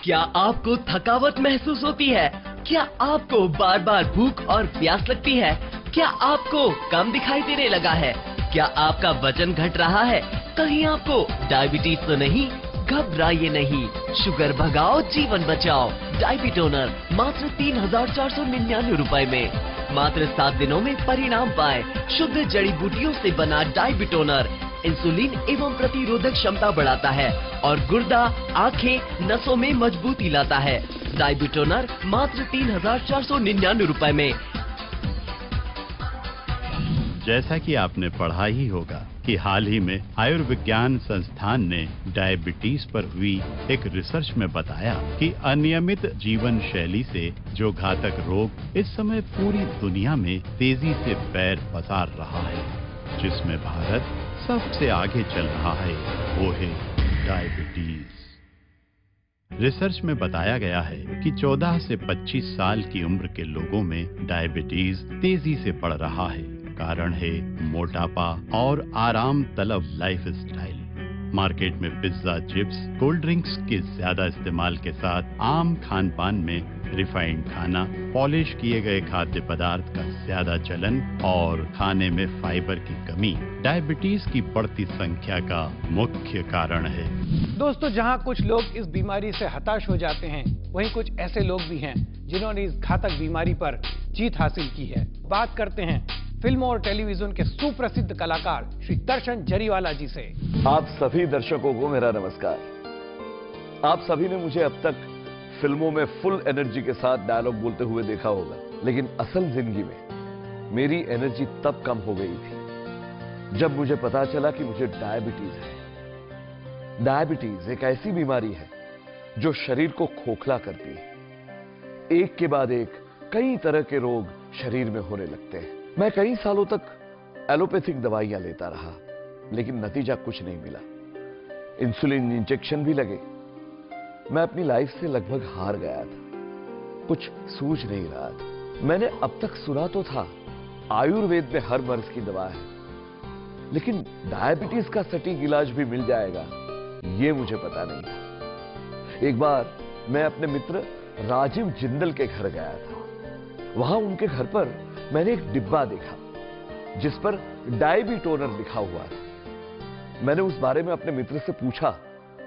क्या आपको थकावट महसूस होती है? क्या आपको बार बार भूख और प्यास लगती है? क्या आपको कम दिखाई देने लगा है? क्या आपका वजन घट रहा है? कहीं आपको डायबिटीज तो नहीं? घबराइए नहीं, शुगर भगाओ, जीवन बचाओ। डायबिटोनर मात्र 3,499 रुपए में। मात्र 7 दिनों में परिणाम पाए। शुद्ध जड़ी बूटियों से बना डायबिटोनर इंसुलिन एवं प्रतिरोधक क्षमता बढ़ाता है और गुर्दा, आंखें, नसों में मजबूती लाता है। डायबिटोनर मात्र 3,499 रुपए में। जैसा कि आपने पढ़ा ही होगा कि हाल ही में आयुर्विज्ञान संस्थान ने डायबिटीज पर हुई एक रिसर्च में बताया कि अनियमित जीवन शैली से जो घातक रोग इस समय पूरी दुनिया में तेजी से पैर पसार रहा है, जिसमें भारत सबसे आगे चल रहा है, वो है डायबिटीज। रिसर्च में बताया गया है कि 14 से 25 साल की उम्र के लोगों में डायबिटीज तेजी से बढ़ रहा है। कारण है मोटापा और आराम तलब लाइफस्टाइल। मार्केट में पिज्जा, चिप्स, कोल्ड ड्रिंक्स के ज्यादा इस्तेमाल के साथ आम खान पान में रिफाइंड खाना, पॉलिश किए गए खाद्य पदार्थ का ज्यादा चलन और खाने में फाइबर की कमी डायबिटीज की बढ़ती संख्या का मुख्य कारण है। दोस्तों, जहां कुछ लोग इस बीमारी से हताश हो जाते हैं, वहीं कुछ ऐसे लोग भी हैं जिन्होंने इस घातक बीमारी पर जीत हासिल की है। बात करते हैं फिल्मों और टेलीविजन के सुप्रसिद्ध कलाकार श्री दर्शन जरीवाला जी से। आप सभी दर्शकों को मेरा नमस्कार। आप सभी ने मुझे अब तक फिल्मों में फुल एनर्जी के साथ डायलॉग बोलते हुए देखा होगा, लेकिन असल जिंदगी में मेरी एनर्जी तब कम हो गई थी जब मुझे पता चला कि मुझे डायबिटीज है। डायबिटीज एक ऐसी बीमारी है जो शरीर को खोखला करती है। एक के बाद एक कई तरह के रोग शरीर में होने लगते हैं। मैं कई सालों तक एलोपैथिक दवाइयां लेता रहा, लेकिन नतीजा कुछ नहीं मिला। इंसुलिन इंजेक्शन भी लगे। मैं अपनी लाइफ से लगभग हार गया था। कुछ सूझ नहीं रहा था। मैंने अब तक सुना तो था आयुर्वेद में हर मर्ज की दवा है, लेकिन डायबिटीज का सटीक इलाज भी मिल जाएगा, ये मुझे पता नहीं था। एक बार मैं अपने मित्र राजीव जिंदल के घर गया था। वहां उनके घर पर मैंने एक डिब्बा देखा जिस पर डायबिटोनर लिखा हुआ था। मैंने उस बारे में अपने मित्र से पूछा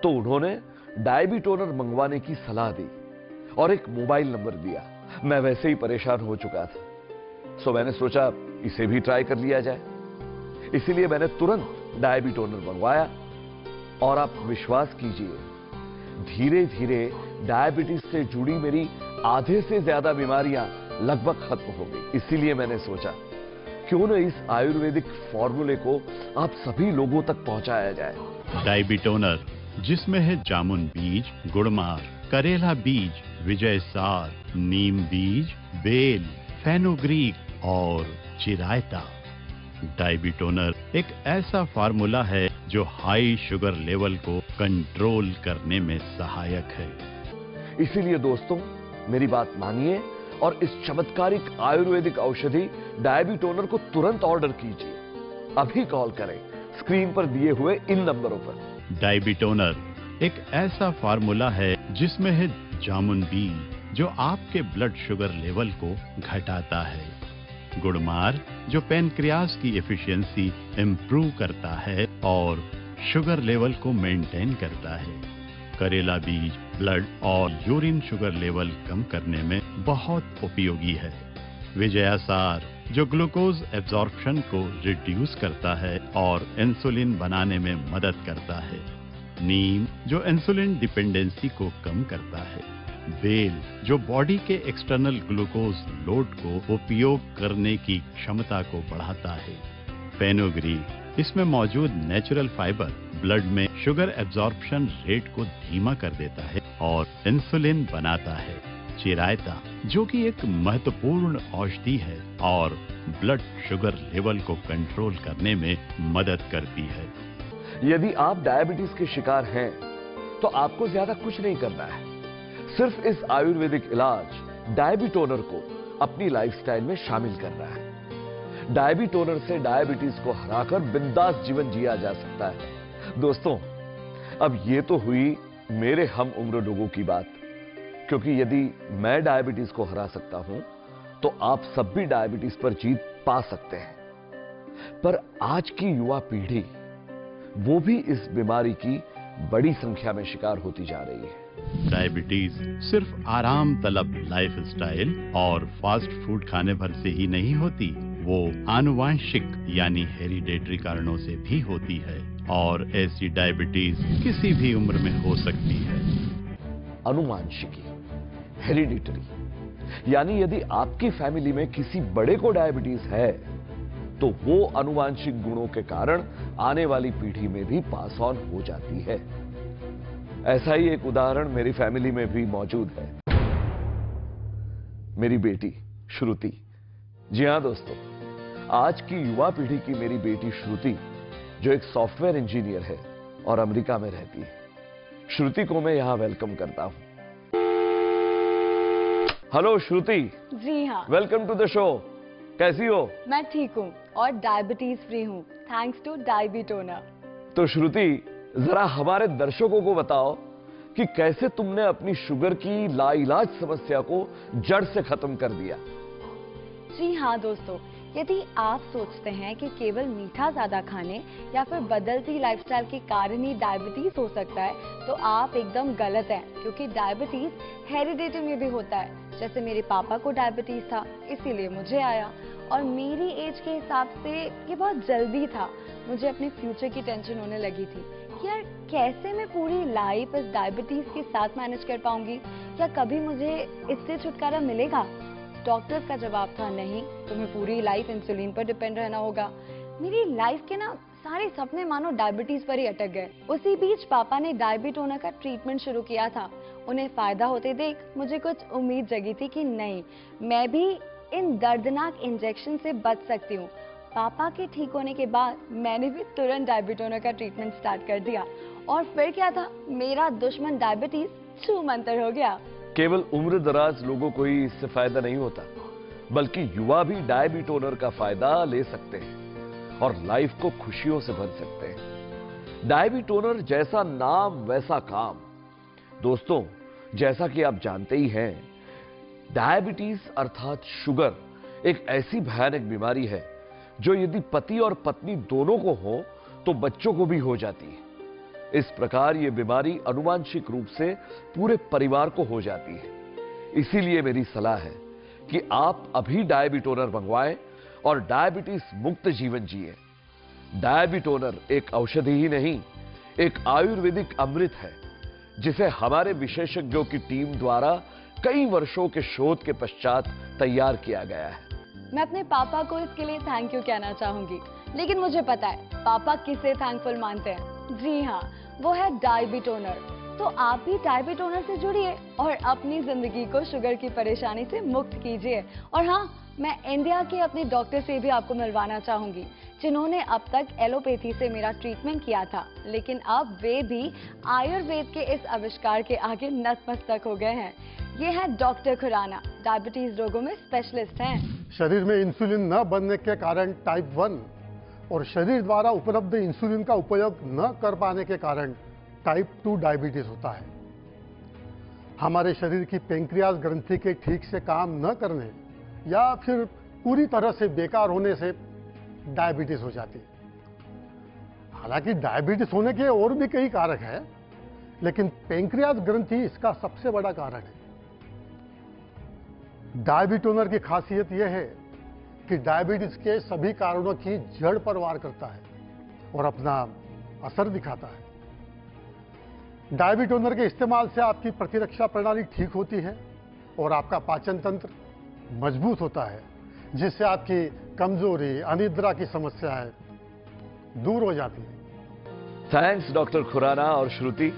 तो उन्होंने डायबिटोनर मंगवाने की सलाह दी और एक मोबाइल नंबर दिया। मैं वैसे ही परेशान हो चुका था, सो मैंने सोचा इसे भी ट्राई कर लिया जाए। इसीलिए मैंने तुरंत डायबिटोनर मंगवाया और आप विश्वास कीजिए, धीरे धीरे डायबिटीज से जुड़ी मेरी आधे से ज्यादा बीमारियां लगभग खत्म हो गई। इसीलिए मैंने सोचा क्यों न इस आयुर्वेदिक फॉर्मूले को आप सभी लोगों तक पहुंचाया जाए। डायबिटोनर, जिसमें है जामुन बीज, गुड़मार, करेला बीज, विजय सार, नीम बीज, बेल, फेनुग्रीक और चिरायता। डायबिटोनर एक ऐसा फार्मूला है जो हाई शुगर लेवल को कंट्रोल करने में सहायक है। इसीलिए दोस्तों, मेरी बात मानिए और इस चमत्कारिक आयुर्वेदिक औषधि डायबिटोनर को तुरंत ऑर्डर कीजिए। अभी कॉल करें स्क्रीन पर दिए हुए इन नंबरों पर। डायबिटोनर एक ऐसा फार्मूला है जिसमें है जामुन बीज, जो आपके ब्लड शुगर लेवल को घटाता है, गुड़मार, जो पैनक्रियाज की एफिशिएंसी इंप्रूव करता है और शुगर लेवल को मेंटेन करता है, करेला बीज ब्लड और यूरिन शुगर लेवल कम करने में बहुत उपयोगी है, विजयासार, जो ग्लूकोज एब्जॉर्प्शन को रिड्यूस करता है और इंसुलिन बनाने में मदद करता है, नीम, जो इंसुलिन डिपेंडेंसी को कम करता है, बेल, जो बॉडी के एक्सटर्नल ग्लूकोज लोड को उपयोग करने की क्षमता को बढ़ाता है, फेनुग्रीक, इसमें मौजूद नेचुरल फाइबर ब्लड में शुगर एब्जॉर्प्शन रेट को धीमा कर देता है और इंसुलिन बनाता है, चिरायता, जो कि एक महत्वपूर्ण औषधि है और ब्लड शुगर लेवल को कंट्रोल करने में मदद करती है। यदि आप डायबिटीज के शिकार हैं तो आपको ज्यादा कुछ नहीं करना है। सिर्फ इस आयुर्वेदिक इलाज डायबिटोनर को अपनी लाइफस्टाइल में शामिल करना है। डायबिटोनर से डायबिटीज को हराकर बिंदास जीवन जिया जा सकता है। दोस्तों, अब ये तो हुई मेरे हम उम्र लोगों की बात, क्योंकि यदि मैं डायबिटीज को हरा सकता हूं तो आप सब भी डायबिटीज पर जीत पा सकते हैं। पर आज की युवा पीढ़ी वो भी इस बीमारी की बड़ी संख्या में शिकार होती जा रही है। डायबिटीज सिर्फ आराम तलब लाइफस्टाइल और फास्ट फूड खाने भर से ही नहीं होती, वो आनुवांशिक यानी हेरिडेटरी कारणों से भी होती है और ऐसी डायबिटीज किसी भी उम्र में हो सकती है। अनुवांशिकी, हेरिडिटरी, यानी यदि आपकी फैमिली में किसी बड़े को डायबिटीज है तो वो अनुवांशिक गुणों के कारण आने वाली पीढ़ी में भी पास ऑन हो जाती है। ऐसा ही एक उदाहरण मेरी फैमिली में भी मौजूद है। मेरी बेटी श्रुति, जी हां दोस्तों, आज की युवा पीढ़ी की मेरी बेटी श्रुति जो एक सॉफ्टवेयर इंजीनियर है और अमेरिका में रहती है। श्रुति को मैं यहां वेलकम करता हूं। हेलो श्रुति। जी हाँ, वेलकम टू द शो। कैसी हो? मैं ठीक हूँ और डायबिटीज फ्री हूँ, थैंक्स टू डायबिटोनर। तो श्रुति, जरा हमारे दर्शकों को बताओ कि कैसे तुमने अपनी शुगर की लाइलाज समस्या को जड़ से खत्म कर दिया। जी हाँ दोस्तों, यदि आप सोचते हैं कि केवल मीठा ज्यादा खाने या फिर बदलती लाइफस्टाइल के कारण ही डायबिटीज हो सकता है तो आप एकदम गलत हैं, क्योंकि डायबिटीज हेरिडिटी में भी होता है। जैसे मेरे पापा को डायबिटीज था, इसीलिए मुझे आया, और मेरी एज के हिसाब से ये बहुत जल्दी था। मुझे अपने फ्यूचर की टेंशन होने लगी थी कि यार कैसे मैं पूरी लाइफ इस डायबिटीज के साथ मैनेज कर पाऊंगी, क्या कभी मुझे इससे छुटकारा मिलेगा? डॉक्टर्स का जवाब था नहीं, तुम्हें पूरी लाइफ इंसुलिन पर डिपेंड रहना होगा। मेरी लाइफ के ना सारे सपने मानो डायबिटीज पर ही अटक गए। उसी बीच पापा ने डायबिटोनर का ट्रीटमेंट शुरू किया था। उन्हें फायदा होते देख मुझे कुछ उम्मीद जगी थी कि नहीं, मैं भी इन दर्दनाक इंजेक्शन से बच सकती हूँ। पापा के ठीक होने के बाद मैंने भी तुरंत डायबिटोनर का ट्रीटमेंट स्टार्ट कर दिया, और फिर क्या था, मेरा दुश्मन डायबिटीज छूमंतर हो गया। केवल उम्र दराज लोगों को ही इससे फायदा नहीं होता, बल्कि युवा भी डायबिटोनर का फायदा ले सकते हैं और लाइफ को खुशियों से भर सकते हैं। डायबिटोनर जैसा नाम वैसा काम। दोस्तों, जैसा कि आप जानते ही हैं, डायबिटीज अर्थात शुगर एक ऐसी भयानक बीमारी है जो यदि पति और पत्नी दोनों को हो तो बच्चों को भी हो जाती है। इस प्रकार यह बीमारी आनुवांशिक रूप से पूरे परिवार को हो जाती है। इसीलिए मेरी सलाह है कि आप अभी डायबिटोनर मंगवाएं और डायबिटीज मुक्त जीवन जिए। डायबिटोनर एक औषधि ही नहीं, एक आयुर्वेदिक अमृत है जिसे हमारे विशेषज्ञों की टीम द्वारा कई वर्षों के शोध के पश्चात तैयार किया गया है। मैं अपने पापा को इसके लिए थैंक यू कहना चाहूंगी, लेकिन मुझे पता है पापा किसे थैंकफुल मानते हैं। जी हाँ, वो है डायबिटोनर। तो आप भी डायबिटोनर से जुड़िए और अपनी जिंदगी को शुगर की परेशानी से मुक्त कीजिए। और हाँ, मैं इंडिया के अपने डॉक्टर से भी आपको मिलवाना चाहूंगी, जिन्होंने अब तक एलोपैथी से मेरा ट्रीटमेंट किया था, लेकिन अब वे भी आयुर्वेद के इस आविष्कार के आगे नतमस्तक हो गए हैं। ये है डॉक्टर खुराना, डायबिटीज रोगों में स्पेशलिस्ट हैं। शरीर में इंसुलिन न बनने के कारण टाइप 1 और शरीर द्वारा उपलब्ध इंसुलिन का उपयोग न कर पाने के कारण टाइप 2 डायबिटीज होता है। हमारे शरीर की पेंक्रियास ग्रंथि के ठीक से काम न करने या फिर पूरी तरह से बेकार होने से डायबिटीज हो जाती है। हालांकि डायबिटीज होने के और भी कई कारक हैं, लेकिन पेंक्रियास ग्रंथि इसका सबसे बड़ा कारण है। डायबिटोनर की खासियत यह है कि डायबिटीज के सभी कारणों की जड़ पर वार करता है और अपना असर दिखाता है। डायबिटोनर के इस्तेमाल से आपकी प्रतिरक्षा प्रणाली ठीक होती है और आपका पाचन तंत्र मजबूत होता है, जिससे आपकी कमजोरी, अनिद्रा की समस्याएं दूर हो जाती है। थैंक्स डॉक्टर खुराना और श्रुति,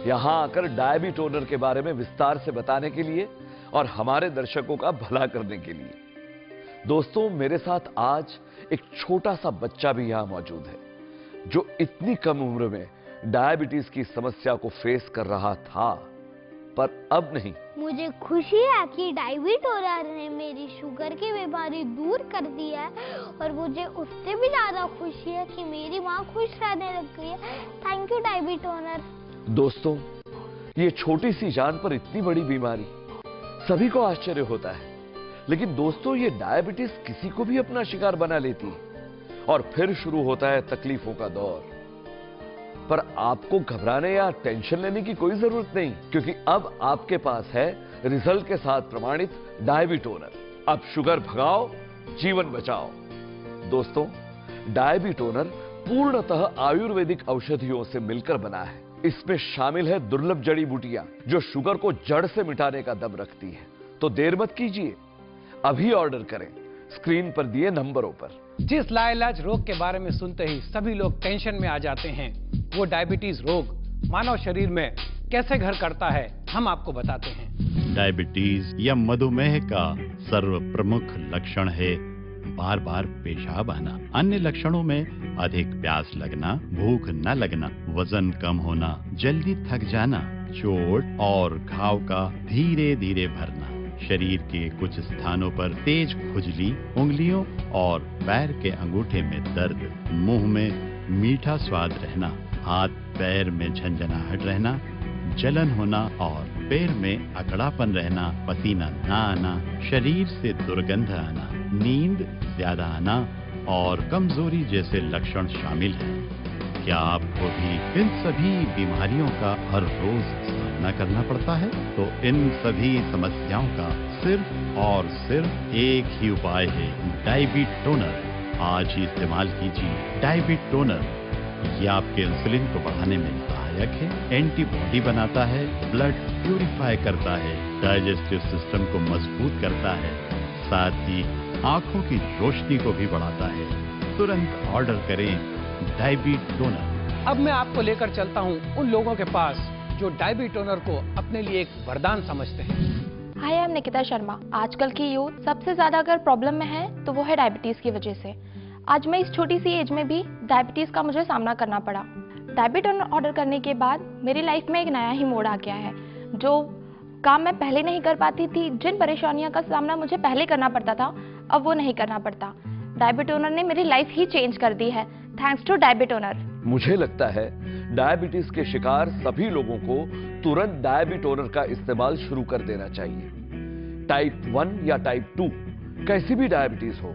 यहां आकर डायबिटोनर के बारे में विस्तार से बताने के लिए और हमारे दर्शकों का भला करने के लिए। दोस्तों, मेरे साथ आज एक छोटा सा बच्चा भी यहां मौजूद है जो इतनी कम उम्र में डायबिटीज की समस्या को फेस कर रहा था, पर अब नहीं। मुझे खुशी है कि डायबिटोनर ने मेरी शुगर की बीमारी दूर कर दी है, और मुझे उससे भी ज्यादा खुशी है कि मेरी माँ खुश रहने लग गई है। Thank you Diabetoner. दोस्तों, ये छोटी सी जान पर इतनी बड़ी बीमारी, सभी को आश्चर्य होता है। लेकिन दोस्तों, ये डायबिटीज किसी को भी अपना शिकार बना लेती है और फिर शुरू होता है तकलीफों का दौर। पर आपको घबराने या टेंशन लेने की कोई जरूरत नहीं, क्योंकि अब आपके पास है रिजल्ट के साथ प्रमाणित डायबिटोनर। अब शुगर भगाओ, जीवन बचाओ। दोस्तों, डायबिटोनर पूर्णतः आयुर्वेदिक औषधियों से मिलकर बना है। इसमें शामिल है दुर्लभ जड़ी बूटियां जो शुगर को जड़ से मिटाने का दम रखती है। तो देर मत कीजिए, अभी ऑर्डर करें स्क्रीन पर दिए नंबरों पर। जिस लाइलाज रोग के बारे में सुनते ही सभी लोग टेंशन में आ जाते हैं, वो डायबिटीज रोग मानव शरीर में कैसे घर करता है, हम आपको बताते हैं। डायबिटीज या मधुमेह का सर्व प्रमुख लक्षण है बार बार पेशाब आना। अन्य लक्षणों में अधिक प्यास लगना, भूख न लगना, वजन कम होना, जल्दी थक जाना, चोट और घाव का धीरे धीरे भरना, शरीर के कुछ स्थानों पर तेज खुजली, उंगलियों और पैर के अंगूठे में दर्द, मुंह में मीठा स्वाद रहना, हाथ पैर में झंझनाहट रहना, जलन होना और पैर में अकड़ापन रहना, पसीना न आना, शरीर से दुर्गंध आना, नींद ज्यादा आना और कमजोरी जैसे लक्षण शामिल हैं। क्या आपको भी इन सभी बीमारियों का हर रोज सामना करना पड़ता है? तो इन सभी समस्याओं का सिर्फ और सिर्फ एक ही उपाय है, डायबिटोनर। आज ही इस्तेमाल कीजिए डायबिटोनर। ये आपके इंसुलिन को बढ़ाने में सहायक है, एंटीबॉडी बनाता है, ब्लड प्यूरिफाई करता है, डाइजेस्टिव सिस्टम को मजबूत करता है, साथ ही आंखों की रोशनी को भी बढ़ाता है। तुरंत ऑर्डर करें डायबिटोनर। अब मैं आपको लेकर चलता हूं उन लोगों के पास जो डायबिटोनर को अपने लिए एक वरदान समझते हैं। हाय, आई एम निकिता शर्मा। आजकल की यूथ सबसे ज्यादा अगर प्रॉब्लम में है तो वो है डायबिटीज की वजह से। आज मैं इस छोटी सी एज में भी डायबिटीज का मुझे सामना करना पड़ा। डायबिटोनर ऑर्डर करने के बाद मेरी लाइफ में एक नया ही मोड़ आ गया है। जो काम मैं पहले नहीं कर पाती थी, जिन परेशानियों का सामना मुझे पहले करना पड़ता था, अब वो नहीं करना पड़ता। डायबिटोनर ने मेरी लाइफ ही चेंज कर दी है, थैंक्स टू डायबिटोनर। मुझे लगता है डायबिटीज के शिकार सभी लोगों को तुरंत डायबिटोनर का इस्तेमाल शुरू कर देना चाहिए। टाइप 1 या टाइप 2 कैसी भी डायबिटीज हो,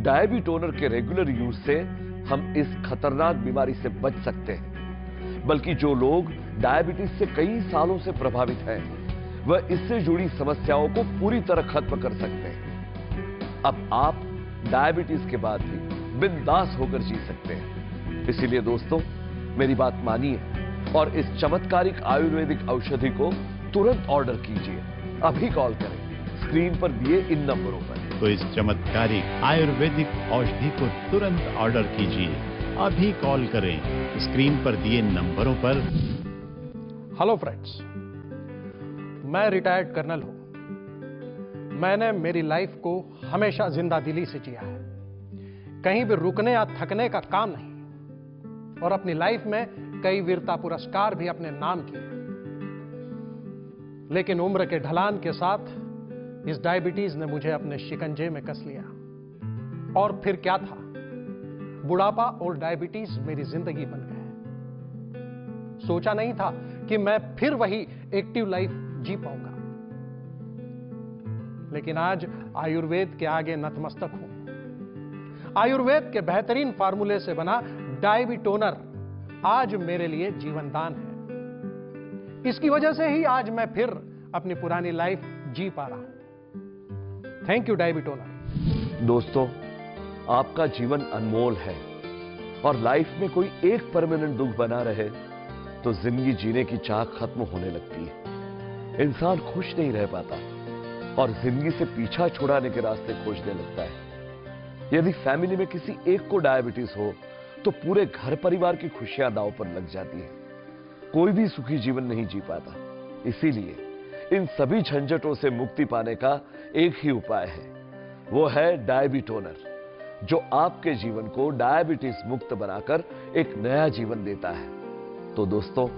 डायबिटोनर के रेगुलर यूज से हम इस खतरनाक बीमारी से बच सकते हैं। बल्कि जो लोग डायबिटीज से कई सालों से प्रभावित हैं, वह इससे जुड़ी समस्याओं को पूरी तरह खत्म कर सकते हैं। अब आप डायबिटीज के बाद भी बिंदास होकर जी सकते हैं। इसीलिए दोस्तों, मेरी बात मानिए और इस चमत्कारिक आयुर्वेदिक औषधि को तुरंत ऑर्डर कीजिए। अभी कॉल करें स्क्रीन पर दिए इन नंबरों पर। तो इस चमत्कारिक आयुर्वेदिक औषधि को तुरंत ऑर्डर कीजिए। अभी कॉल करें स्क्रीन पर दिए नंबरों पर। हेलो फ्रेंड्स, मैं रिटायर्ड कर्नल हूं। मैंने मेरी लाइफ को हमेशा जिंदा दिली से जिया है, कहीं भी रुकने या थकने का काम नहीं, और अपनी लाइफ में कई वीरता पुरस्कार भी अपने नाम किए। लेकिन उम्र के ढलान के साथ इस डायबिटीज ने मुझे अपने शिकंजे में कस लिया। और फिर क्या था, बुढ़ापा और डायबिटीज मेरी जिंदगी बन गए। सोचा नहीं था कि मैं फिर वही एक्टिव लाइफ जी पाऊंगा, लेकिन आज आयुर्वेद के आगे नतमस्तक हूं। आयुर्वेद के बेहतरीन फार्मूले से बना डायबिटोनर आज मेरे लिए जीवन दान है। इसकी वजह से ही आज मैं फिर अपनी पुरानी लाइफ जी पा रहा हूं। Thank you Diabetoner. दोस्तों, आपका जीवन अनमोल है और लाइफ में कोई एक परमानेंट दुख बना रहे तो जिंदगी जीने की चाह खत्म होने लगती है। इंसान खुश नहीं रह पाता और जिंदगी से पीछा छुड़ाने के रास्ते खोजने लगता है। यदि फैमिली में किसी एक को डायबिटीज हो तो पूरे घर परिवार की खुशियां दांव पर लग जाती है। कोई भी सुखी जीवन नहीं जी पाता। इसीलिए इन सभी झंझटों से मुक्ति पाने का एक ही उपाय है, वो है डायबिटोनर, जो आपके जीवन को डायबिटीज मुक्त बनाकर एक नया जीवन देता है। तो दोस्तों,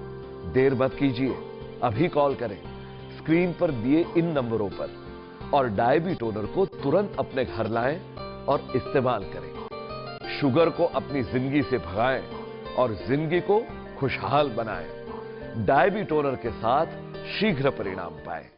देर मत कीजिए, अभी कॉल करें स्क्रीन पर दिए इन नंबरों पर और डायबिटोनर को तुरंत अपने घर लाएं और इस्तेमाल करें। शुगर को अपनी जिंदगी से भगाएं और जिंदगी को खुशहाल बनाएं। डायबिटोनर के साथ शीघ्र परिणाम पाएं।